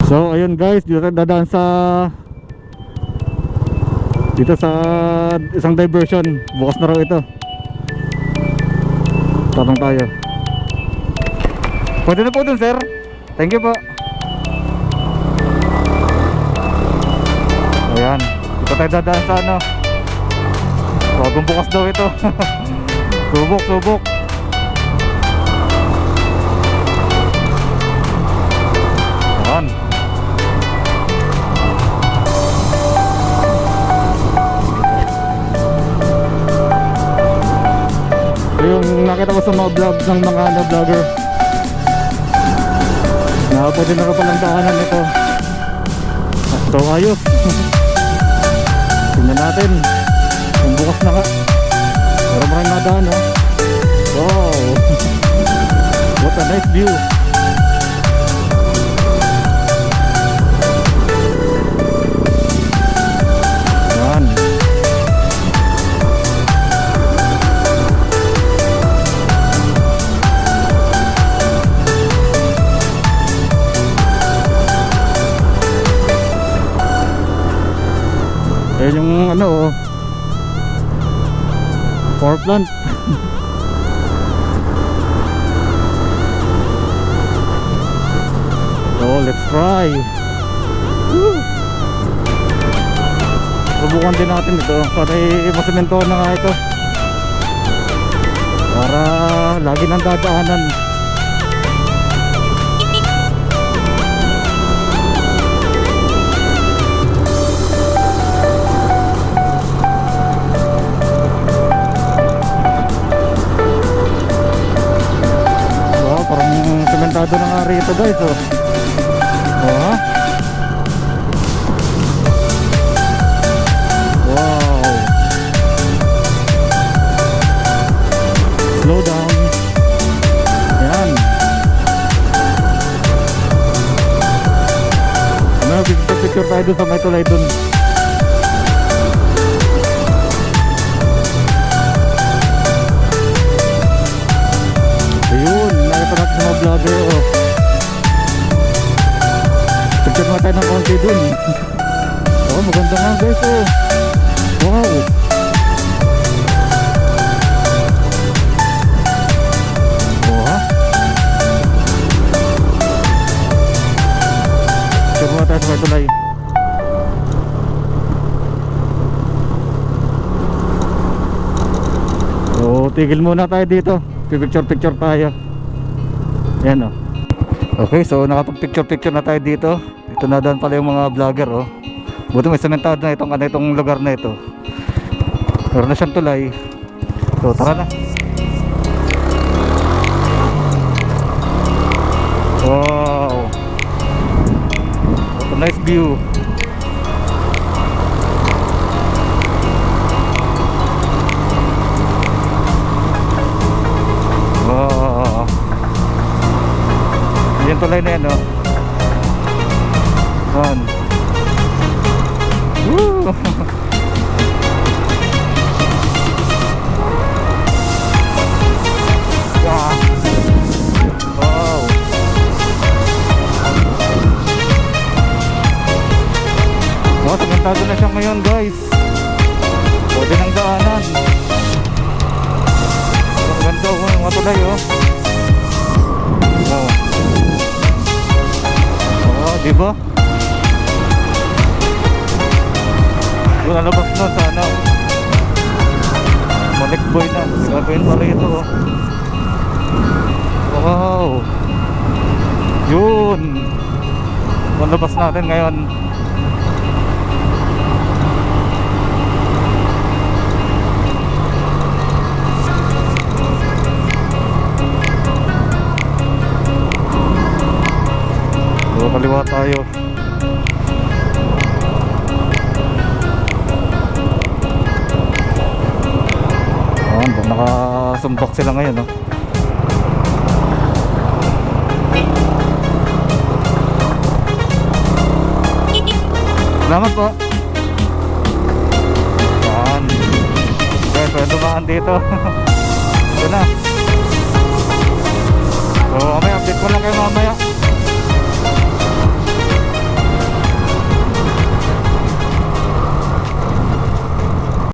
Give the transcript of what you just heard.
So ayun guys, dito tayo dadaan sa isang diversion. Bukas na raw ito. Tanong tayo. Pwede na po dun sir. Thank you po. Ayan, dito tayo dadaan sa ano. Bagong bukas daw ito. Subok. Ayan. Yung nakita ko sa mga vlog ng mga vlogger na pwede na palang daanan ito. So ayos. Tingnan natin kung bukas na ka. Pero maraming nadaan, no? Wow. What a nice view. Yan. Ayan yung ano, power plant. So let's try. Woo! Subukan din natin ito para masemento na nga ito, para lagi nang dadaanan. Parang sementado na nga rito guys, oh. Oh, wow. Slow down. Yan. Ano, picture tayo dun sa may tulay dun. Ayun, nakita natin sa mga vlogger, oh. Picture mo tayo ng konti dun. Oh, maganda nga guys, oh. Wow. Oh, ha? Picture mo tayo sa may tulay. So, tigil muna tayo dito. Picture tayo. Yan, oh. Okay, so nakapag-picture na tayo dito. Dito na doon pala yung mga vlogger, oh. Buti may sementado na itong lugar na ito. Meron na siyang tulay. So tara na. Wow, what a nice view. Wow, yung tulay na yan, oh. Yan. Woo! Yeah. Wow. So, sementado na siya ngayon guys. Pwede nang daanan. Ang ganda ko yung mga tulay, oh. Wow. Oh, diba? Doon nalabas nun sa ano, Malikboy na. Gagawin pa rito, oh. Wow. Yun. Nalabas natin ngayon. So, kaliwa tayo. Nakasumbak sila ngayon, no? Salamat po. Yan. Okay, so dumaan dito. Ito na. So mamaya update ko lang kayo mamaya.